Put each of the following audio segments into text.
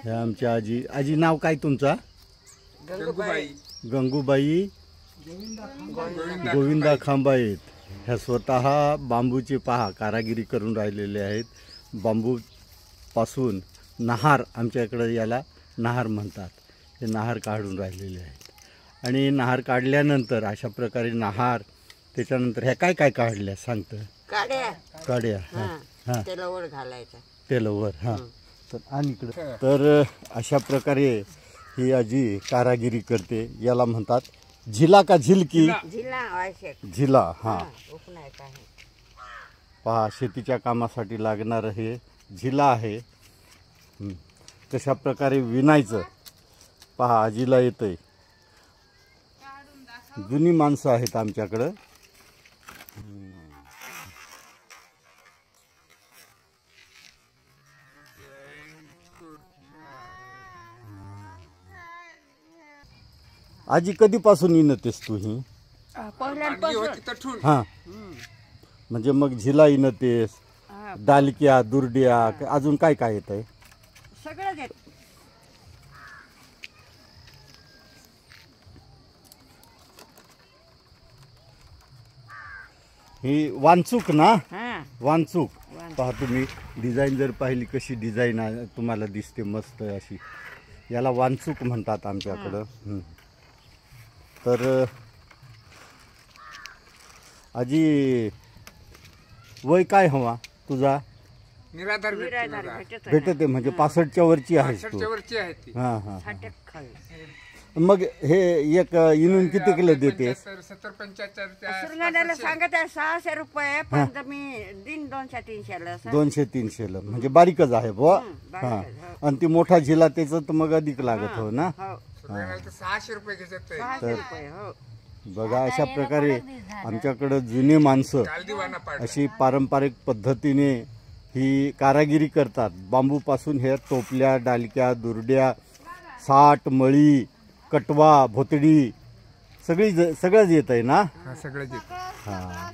हे आमच्या आजी. आजी नाव काय तुमचा? गंगूबाई गोविंदा खांबाईत. ह्या स्वतः बांबूचे पहा कारागिरी करून राहिलेले आहेत. बांबू पासून नहार, आमच्याकडे याला नहार म्हणतात, हे नहार काढून राहिलेले आहेत. आणि नहार काढल्यानंतर अशा प्रकारे नहार, त्याच्यानंतर ह्या काय काय काढल्या सांगतं? काड्या. हां तेलावर घालायचा. तेलावर. हां तर आणि इकडे तर अशा प्रकारे ही आजी कारागिरी करते. याला म्हणतात झिला का झिलकी? झिला. हां पहा शेतीच्या कामासाठी लागणारं हे झिला आहे. कशा प्रकारे विणायचं पहा आजीला येतंय. जुनी माणसं आहेत आमच्याकडं. आजी कधीपासून इनतेस तू ही? हां म्हणजे मग झिला इनतेस, डालक्या, दुर्ड्या, अजून काय काय येत आहे? सगळंच येत. ही वांचूक ना? वांचूक. पहा तुम्ही डिझाईन जर पाहिली कशी डिझाईन तुम्हाला दिसते मस्त अशी. याला वांचूक म्हणतात आमच्याकडं. तर आजी वय काय हवा तुझा? निराधार भेटते म्हणजे 65च्या वरची आहेस तू? हां हां. मग हे एक इनून किती किलो देते? 70-75 सांगत आहे 600 रुपये. पण मी दिन 200-300 200-300 म्हणजे बारीकच आहे बुवा. हां आणि ती मोठा झिला त्याचं तर मग अधिक लागत हो ना? 600 रुपये घेतात. हो बघा अशा प्रकारे आमच्याकडं जुने माणसं अशी पारंपरिक पद्धतीने ही कारागिरी करतात. बांबूपासून हे टोपल्या, डालक्या, दुर्ड्या, साठ, मळी, कटवा, भोतडी सगळंच येत आहे ना? सगळंच येतं. हां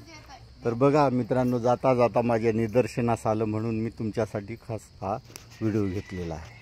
तर बघा मित्रांनो, जाता जाता माझ्या निदर्शनास आलं म्हणून मी तुमच्यासाठी खास हा व्हिडिओ घेतलेला आहे.